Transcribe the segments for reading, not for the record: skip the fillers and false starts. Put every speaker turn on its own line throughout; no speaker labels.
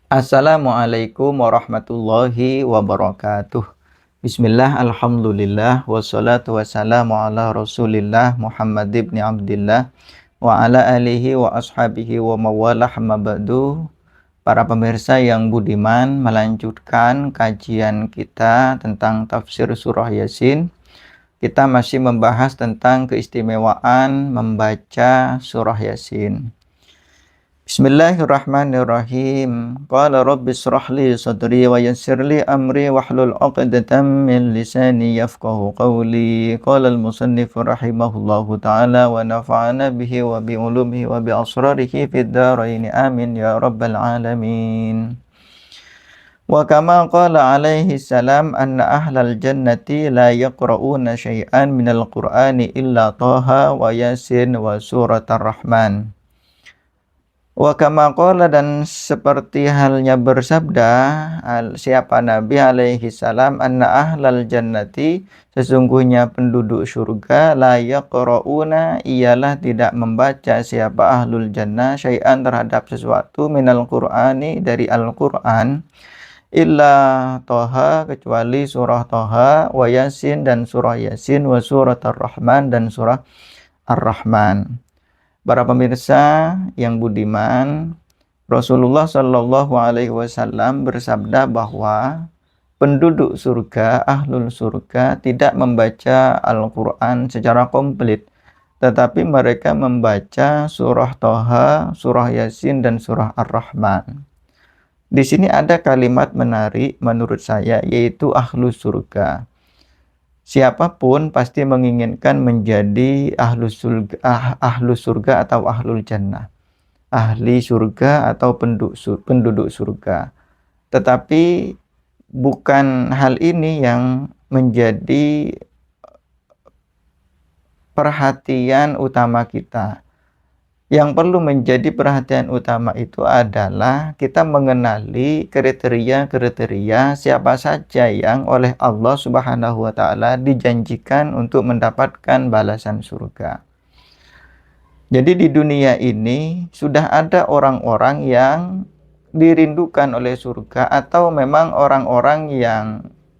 Assalamualaikum warahmatullahi wabarakatuh. Bismillah, alhamdulillah, wassalatu wassalamu ala rasulillah Muhammad ibn Abdillah wa ala alihi wa ashabihi wa mawalah amma ba'du. Para pemirsa yang budiman, melanjutkan kajian kita tentang tafsir surah Yasin. Kita masih membahas tentang keistimewaan membaca surah Yasin. Bismillahirrahmanirrahim. Qala rabbi shrah li sadri wa yassir li amri wahlul 'uqdatam min lisani yafqahu qawli. Qala al-musannif rahimahullahu ta'ala wa nafa'ana bihi wa bi ulumihi wa bi asrarihi fid dharain amin ya rabbal alamin. Wa kama qala alaihi salam anna ahlal jannati la yaqra'una syai'an minal qur'ani illa Taha wa Yasin wa surat ar-Rahman. Wa kama qala, dan seperti halnya bersabda siapa Nabi alaihi salam, anna ahlal jannati, sesungguhnya penduduk surga, la yaqra'una, ialah tidak membaca siapa ahlul jannah syai'an terhadap sesuatu minal qur'ani dari Al-Qur'an, illa Toha, kecuali surah Toha, wa Yasin, dan surah Yasin, wa surat ar-Rahman, dan surah ar-Rahman. Para pemirsa yang budiman, Rasulullah Shallallahu Alaihi Wasallam bersabda bahwa penduduk surga, ahlul surga, tidak membaca Al-Quran secara komplit, tetapi mereka membaca surah Toha, surah Yasin, dan surah Ar-Rahman. Di sini ada kalimat menarik menurut saya, yaitu ahlus surga. Siapapun pasti menginginkan menjadi ahlus surga atau ahlul jannah, ahli surga atau penduduk surga. Tetapi bukan hal ini yang menjadi perhatian utama kita. Yang perlu menjadi perhatian utama itu adalah kita mengenali kriteria-kriteria siapa saja yang oleh Allah Subhanahu wa Ta'ala dijanjikan untuk mendapatkan balasan surga. Jadi di dunia ini sudah ada orang-orang yang dirindukan oleh surga, atau memang orang-orang yang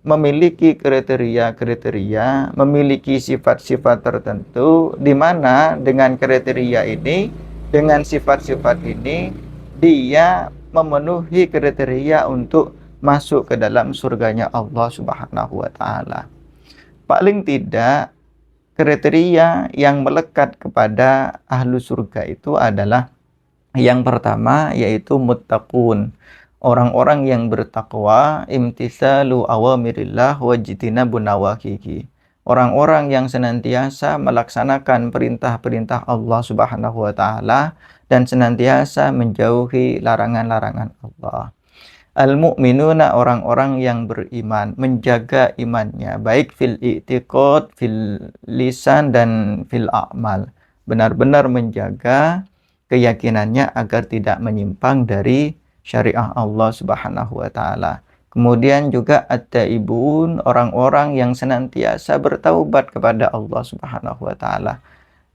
memiliki kriteria-kriteria, memiliki sifat-sifat tertentu, di mana dengan kriteria ini, dengan sifat-sifat ini, dia memenuhi kriteria untuk masuk ke dalam surganya Allah Subhanahu wa Ta'ala. Paling tidak, kriteria yang melekat kepada ahlu surga itu adalah yang pertama, yaitu muttaqun, orang-orang yang bertakwa, imtisalu awamirillah wajtinabun nawahihi, orang-orang yang senantiasa melaksanakan perintah-perintah Allah Subhanahu wa Ta'ala dan senantiasa menjauhi larangan-larangan Allah. Al-mu'minuna, orang-orang yang beriman, menjaga imannya baik fil i'tiqad, fil lisan, dan fil a'mal, benar-benar menjaga keyakinannya agar tidak menyimpang dari syariah Allah Subhanahu wa Ta'ala. Kemudian juga at-taibun, orang-orang yang senantiasa bertaubat kepada Allah Subhanahu wa Ta'ala.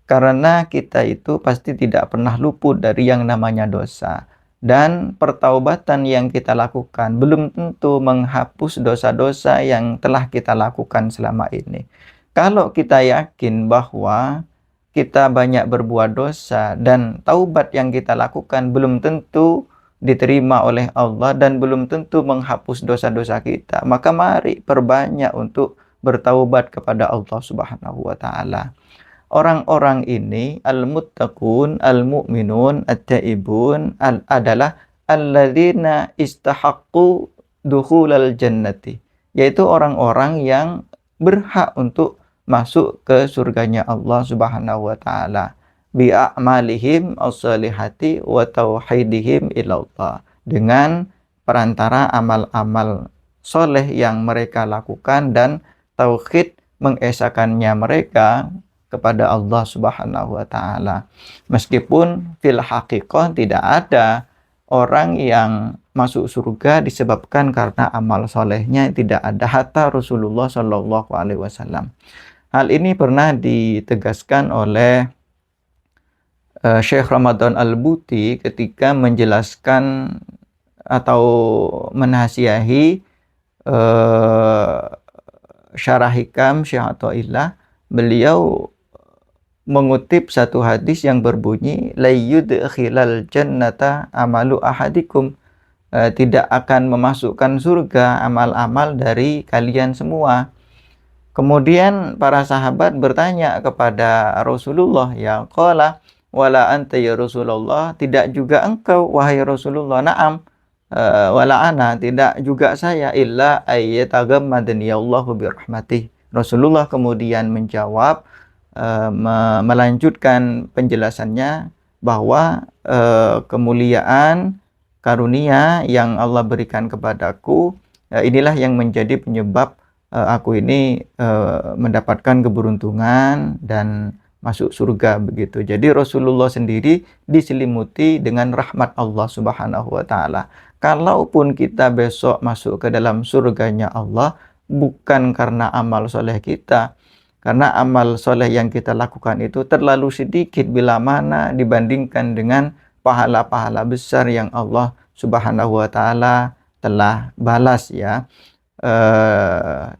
Karena kita itu pasti tidak pernah luput dari yang namanya dosa. Dan pertaubatan yang kita lakukan belum tentu menghapus dosa-dosa yang telah kita lakukan selama ini. Kalau kita yakin bahwa kita banyak berbuat dosa dan taubat yang kita lakukan belum tentu diterima oleh Allah dan belum tentu menghapus dosa-dosa kita, maka mari perbanyak untuk bertaubat kepada Allah Subhanahu wa Ta'ala. Orang-orang ini, al-muttaqun, al-mu'minun, at-taibun, adalah alladzina istahaqqu dukhulal jannati, yaitu orang-orang yang berhak untuk masuk ke surganya Allah Subhanahu wa Ta'ala bi'a'malihim as-salihati wa tauhidihim ilallah, dengan perantara amal-amal soleh yang mereka lakukan dan tauhid mengesakannya mereka kepada Allah Subhanahu wa Ta'ala. Meskipun fil haqiqah tidak ada orang yang masuk surga disebabkan karena amal solehnya, tidak ada, hatta Rasulullah Shallallahu Alaihi Wasallam. Hal ini pernah ditegaskan oleh Syekh Ramadan Al-Buti ketika menjelaskan atau menhasiahi Syarah Hikam Syekh Athaillah, beliau mengutip satu hadis yang berbunyi la yudkhilal jannata amalu ahadikum, tidak akan memasukkan surga amal-amal dari kalian semua. Kemudian para sahabat bertanya kepada Rasulullah, ya qala wala anta ya Rasulullah, tidak juga engkau wahai Rasulullah? Na'am, wala ana, tidak juga saya, illa ayyatagammadani Allahu birahmatih. Rasulullah kemudian menjawab, melanjutkan penjelasannya bahwa kemuliaan karunia yang Allah berikan kepadaku, inilah yang menjadi penyebab aku ini mendapatkan keberuntungan dan masuk surga begitu. Jadi Rasulullah sendiri diselimuti dengan rahmat Allah Subhanahu wa taala. Kalaupun kita besok masuk ke dalam surganya Allah, bukan karena amal soleh kita, karena amal soleh yang kita lakukan itu terlalu sedikit bila mana dibandingkan dengan pahala-pahala besar yang Allah Subhanahu wa taala telah balas ya.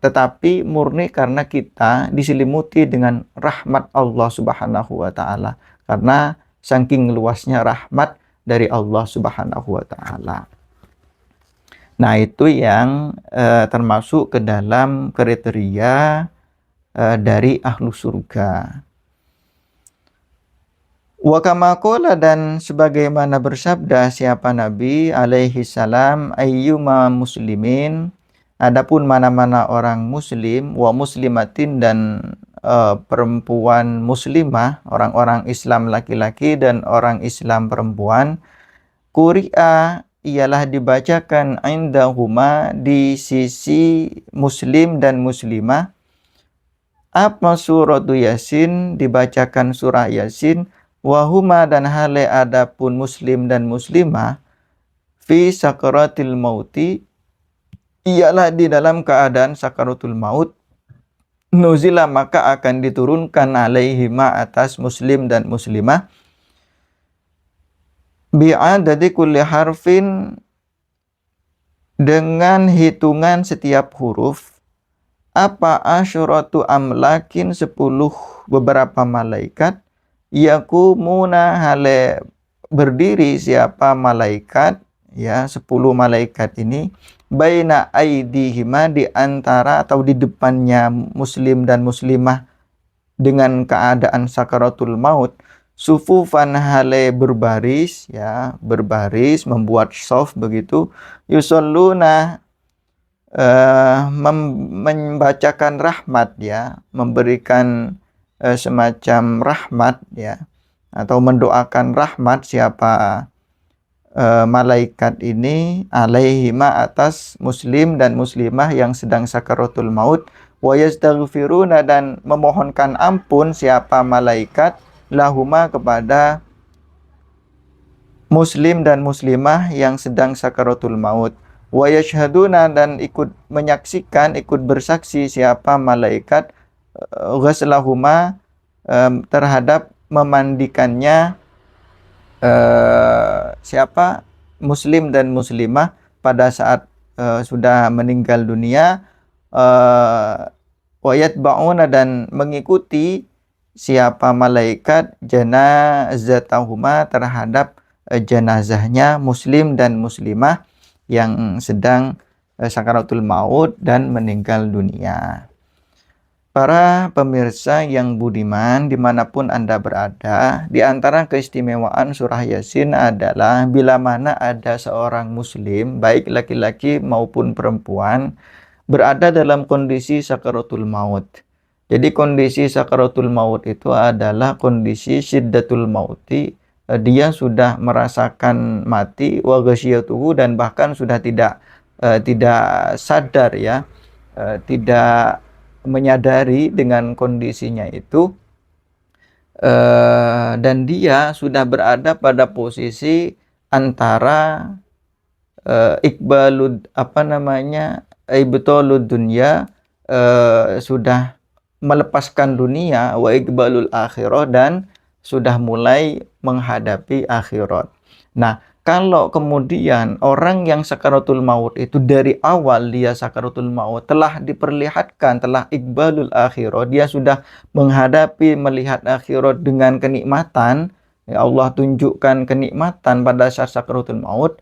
Tetapi murni karena kita diselimuti dengan rahmat Allah Subhanahu wa taala, karena saking luasnya rahmat dari Allah Subhanahu wa taala. Nah, itu yang termasuk ke dalam kriteria dari ahlu surga. Wa kama qala, dan sebagaimana bersabda siapa Nabi alaihi salam, ayyuma muslimin, adapun mana-mana orang muslim, wa muslimatin, dan perempuan muslimah, orang-orang Islam laki-laki dan orang Islam perempuan, quri'a, ialah dibacakan indahuma, di sisi muslim dan muslimah, apa suratu Yasin, dibacakan surah Yasin, wahuma, dan hale adapun muslim dan muslimah, fi sakaratil mauti, ialah di dalam keadaan sakaratul maut, nuzila, maka akan diturunkan alaihima, atas muslim dan muslimah, bi'adadi kulli harfin, dengan hitungan setiap huruf, apa asyuratu amlakin, 10 beberapa malaikat, yakumuna, hale berdiri siapa malaikat, ya 10 malaikat ini, baina aidihima, di antara atau di depannya muslim dan muslimah dengan keadaan sakaratul maut, sufufan, hale berbaris, ya berbaris, membuat shaf begitu, yusalluna, membacakan rahmat, ya memberikan semacam rahmat, ya atau mendoakan rahmat siapa malaikat ini, alaihima, atas muslim dan muslimah yang sedang sakaratul maut, wa yastaghfiruna, dan memohonkan ampun siapa malaikat, lahuma, kepada muslim dan muslimah yang sedang sakaratul maut, wa yashhaduna, dan ikut menyaksikan, ikut bersaksi siapa malaikat, ghaslahuma, terhadap memandikannya siapa muslim dan muslimah pada saat sudah meninggal dunia, wa yatba'una, dan mengikuti siapa malaikat janazatahuma, terhadap jenazahnya muslim dan muslimah yang sedang sakaratul maut dan meninggal dunia. Para pemirsa yang budiman dimanapun Anda berada, di antara keistimewaan surah Yasin adalah bila mana ada seorang muslim, baik laki-laki maupun perempuan, berada dalam kondisi sakaratul maut. Jadi kondisi sakaratul maut itu adalah kondisi syiddatul mauti, dia sudah merasakan mati, wa ghasyiyatuhu, dan bahkan sudah tidak sadar, ya tidak menyadari dengan kondisinya itu, dan dia sudah berada pada posisi antara ibtalud dunya, sudah melepaskan dunia, wa iqbalul akhirah, dan sudah mulai menghadapi akhirat. Nah, kalau kemudian orang yang sakaratul maut itu dari awal dia sakaratul maut telah diperlihatkan, telah iqbalul akhirah, dia sudah menghadapi melihat akhirat dengan kenikmatan, ya Allah tunjukkan kenikmatan pada saat sakaratul maut,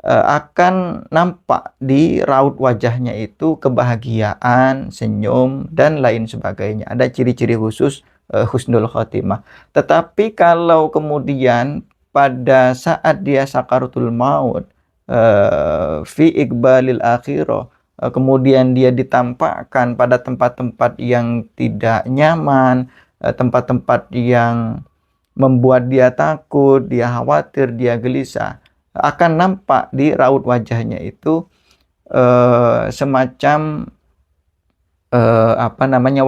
akan nampak di raut wajahnya itu kebahagiaan, senyum, dan lain sebagainya. Ada ciri-ciri khusus husnul khotimah. Tetapi kalau kemudian pada saat dia sakaratul maut, fi iqbalil akhirah, kemudian dia ditampakkan pada tempat-tempat yang tidak nyaman, tempat-tempat yang membuat dia takut, dia khawatir, dia gelisah, akan nampak di raut wajahnya itu semacam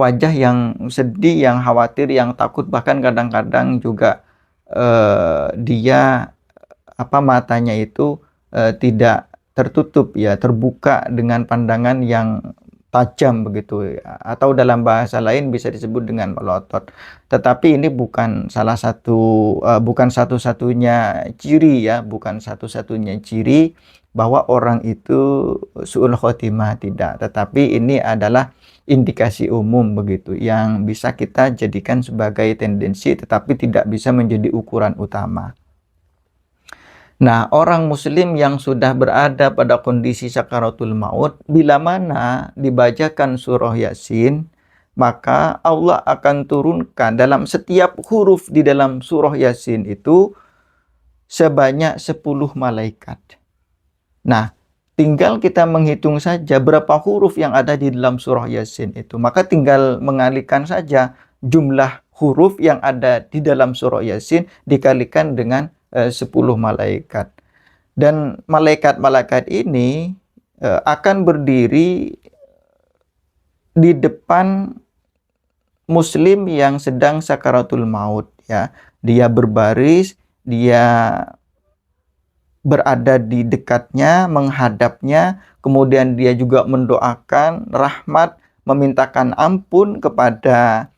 wajah yang sedih, yang khawatir, yang takut, bahkan kadang-kadang juga dia matanya itu tidak tertutup, ya, terbuka dengan pandangan yang tajam begitu, atau dalam bahasa lain bisa disebut dengan melotot. Tetapi ini bukan salah satu bukan satu-satunya ciri, ya, bukan satu-satunya ciri bahwa orang itu su'ul khotimah, tidak. Tetapi ini adalah indikasi umum begitu yang bisa kita jadikan sebagai tendensi tetapi tidak bisa menjadi ukuran utama. Nah, orang muslim yang sudah berada pada kondisi sakaratul maut, bila mana dibacakan surah Yasin, maka Allah akan turunkan dalam setiap huruf di dalam surah Yasin itu sebanyak 10 malaikat. Nah, tinggal kita menghitung saja berapa huruf yang ada di dalam surah Yasin itu. Maka tinggal mengalihkan saja jumlah huruf yang ada di dalam surah Yasin dikalikan dengan 10 malaikat. Dan malaikat-malaikat ini akan berdiri di depan muslim yang sedang sakaratul maut, ya. Dia berbaris, dia berada di dekatnya, menghadapnya, kemudian dia juga mendoakan rahmat, memintakan ampun kepada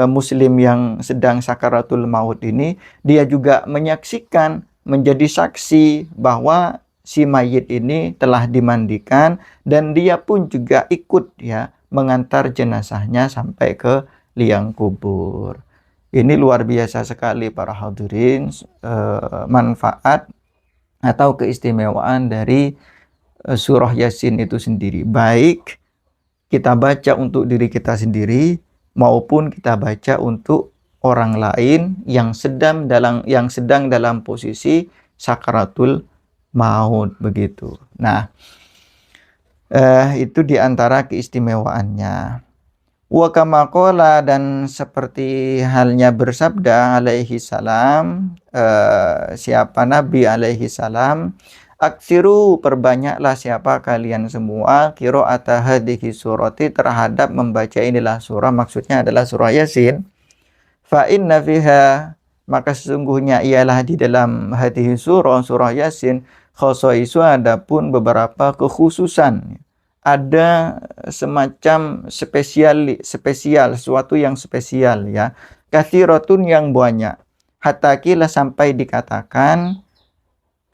muslim yang sedang sakaratul maut ini. Dia juga menyaksikan, menjadi saksi bahwa si mayit ini telah dimandikan, dan dia pun juga ikut, ya, mengantar jenazahnya sampai ke liang kubur. Ini luar biasa sekali para hadirin, manfaat atau keistimewaan dari surah Yasin itu sendiri. Baik kita baca untuk diri kita sendiri maupun kita baca untuk orang lain yang sedang dalam posisi sakaratul maut begitu. Nah, itu diantara keistimewaannya. Wa kama qala, dan seperti halnya bersabda alaihi salam, siapa Nabi alaihi salam, aksiru, perbanyaklah siapa kalian semua, qira'ata hadhihi surati, terhadap membaca inilah surah, maksudnya adalah surah Yasin. Fa inna fiha, maka sesungguhnya ialah di dalam hadhihi surah Yasin, khosaisu, adapun beberapa kekhususan. Ada semacam spesial, sesuatu yang spesial, ya. Kathiratun, yang banyak. Hatta kila, sampai dikatakan,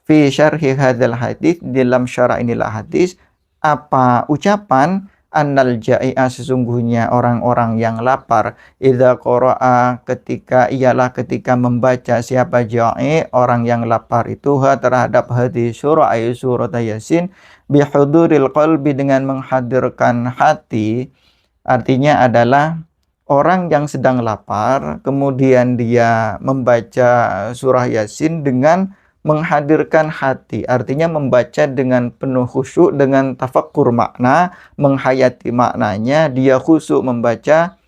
fi syarhi hadzal hadis, dalam syarah inilah hadis, apa ucapan, annal ja'i'a, sesungguhnya orang-orang yang lapar, idza qara'a, ketika membaca, siapa ja'i, orang yang lapar itu, terhadap hadis surah surat Yasin, bihuduril qalbi, dengan menghadirkan hati. Artinya adalah orang yang sedang lapar, kemudian dia membaca surah Yasin dengan menghadirkan hati, artinya membaca dengan penuh khusyuk, dengan tafakkur makna, menghayati maknanya, dia khusyuk membaca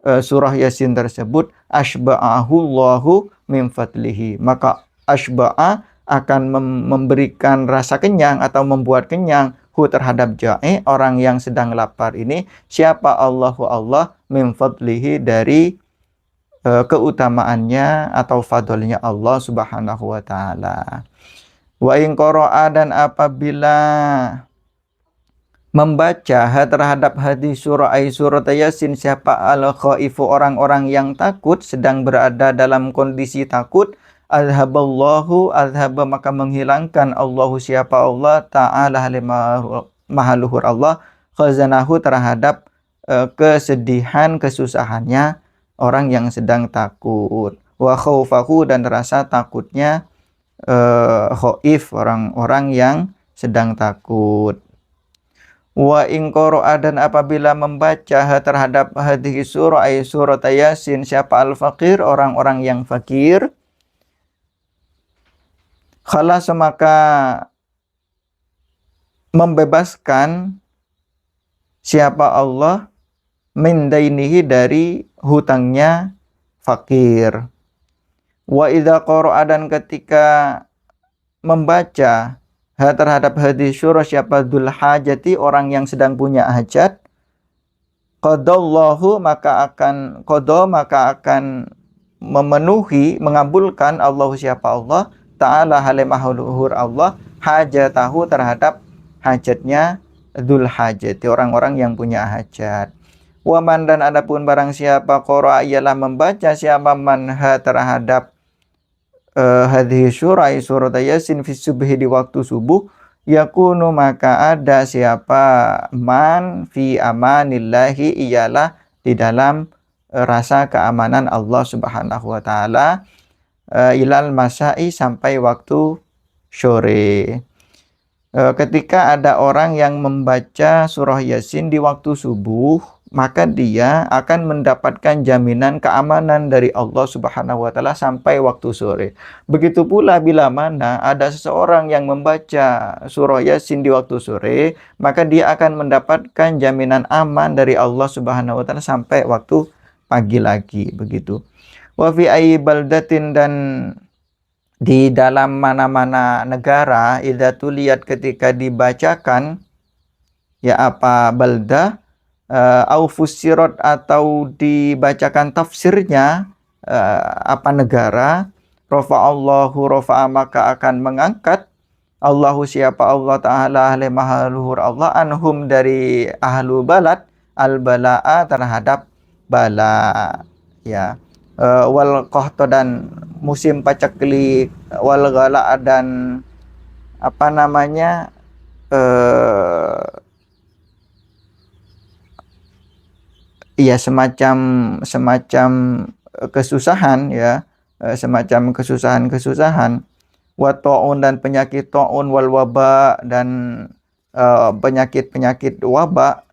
surah Yasin tersebut, asba'ahullahu min fadlihi, maka asba'a akan memberikan rasa kenyang atau membuat kenyang terhadap ja'i, orang yang sedang lapar ini, siapa Allah min fadlihi, dari keutamaannya atau fadlnya Allah subhanahu wa ta'ala. Wa in qara'a, dan apabila membaca terhadap hadis surat Yasin, siapa al-khaifu, orang-orang yang takut, sedang berada dalam kondisi takut, azhaba maka menghilangkan Allahu siapa Allah ta'ala maha luhur Allah khazanahu terhadap kesedihan kesusahannya orang yang sedang takut, wa khaufahu dan rasa takutnya khaif orang-orang yang sedang takut. Wa in qara'a dan apabila membaca terhadap hadhihi surah ay surat Yasin siapa al-faqir orang-orang yang fakir, khalas maka membebaskan siapa Allah min dainihi dari hutangnya fakir. Wa idza qara'a dan ketika membaca terhadap hadis surah siapa dzul hajati orang yang sedang punya hajat, qadallahu maka akan memenuhi mengabulkan Allahu siapa Allah ta'ala halimahuluhur Allah hajatahu terhadap hajatnya dzul hajati orang-orang yang punya hajat. Wa man dan adapun barang siapa qara'a ialah membaca siapa manha terhadap hadhihi surah surat Yasin fi subhi di waktu subuh, yakunu maka ada siapa man fi amanillahi ialah di dalam rasa keamanan Allah Subhanahu wa taala ilal masai sampai waktu sore. Ketika ada orang yang membaca surah Yasin di waktu subuh, maka dia akan mendapatkan jaminan keamanan dari Allah Subhanahu wa taala sampai waktu sore. Begitu pula bila mana ada seseorang yang membaca surah Yasin di waktu sore, maka dia akan mendapatkan jaminan aman dari Allah Subhanahu wa taala sampai waktu pagi lagi, begitu. Wa fi ayyi baldatin dan di dalam mana-mana negara idza tuliyat ketika dibacakan ya apa baldah au fussirat atau dibacakan tafsirnya apa negara, rafa'a maka akan mengangkat Allahu siapa Allah ta'ala maha luhur Allah anhum dari ahlu balad al bala'a terhadap bala ya, wal qahta dan musim pacaklik, wal ghala dan apa namanya ya semacam kesusahan ya, semacam kesusahan wa ta'un dan penyakit ta'un, wal waba dan penyakit waba,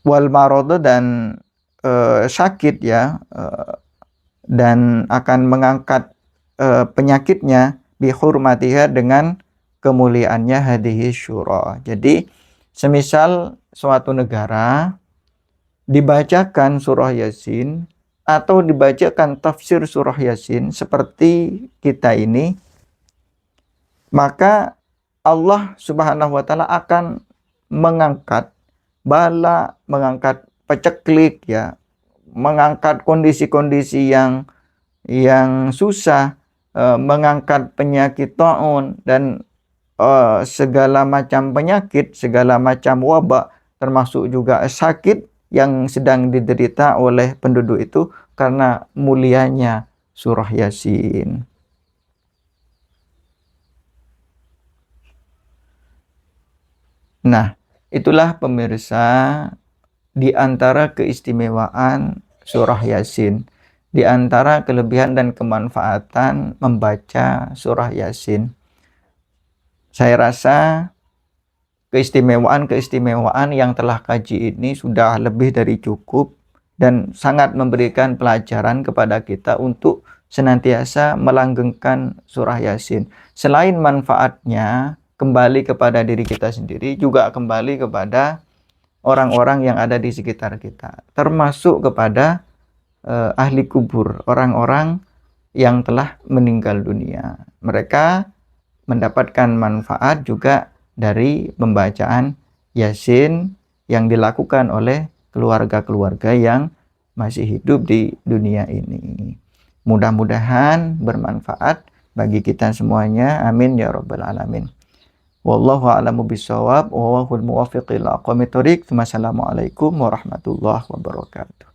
wal marad dan sakit ya, dan akan mengangkat penyakitnya bi hurmatiha dengan kemuliaannya hadhihi syura. Jadi semisal suatu negara dibacakan surah Yasin atau dibacakan tafsir surah Yasin seperti kita ini, maka Allah Subhanahu wa taala akan mengangkat bala, mengangkat paceklik ya, mengangkat kondisi-kondisi yang susah, mengangkat penyakit taun dan segala macam penyakit, segala macam wabak, termasuk juga sakit yang sedang diderita oleh penduduk itu karena mulianya surah Yasin. Nah, itulah pemirsa di antara keistimewaan surah Yasin, di antara kelebihan dan kemanfaatan membaca surah Yasin. Saya rasa keistimewaan yang telah kaji ini sudah lebih dari cukup dan sangat memberikan pelajaran kepada kita untuk senantiasa melanggengkan surah Yasin. Selain manfaatnya kembali kepada diri kita sendiri, juga kembali kepada orang-orang yang ada di sekitar kita, termasuk kepada ahli kubur, orang-orang yang telah meninggal dunia. Mereka mendapatkan manfaat juga dari pembacaan Yasin yang dilakukan oleh keluarga-keluarga yang masih hidup di dunia ini. Mudah-mudahan bermanfaat bagi kita semuanya. Amin ya rabbal alamin. Wallahu a'lamu bishawab wa huwal muwaffiq ila aqwamit thoriq. Wassalamualaikum warahmatullahi wabarakatuh.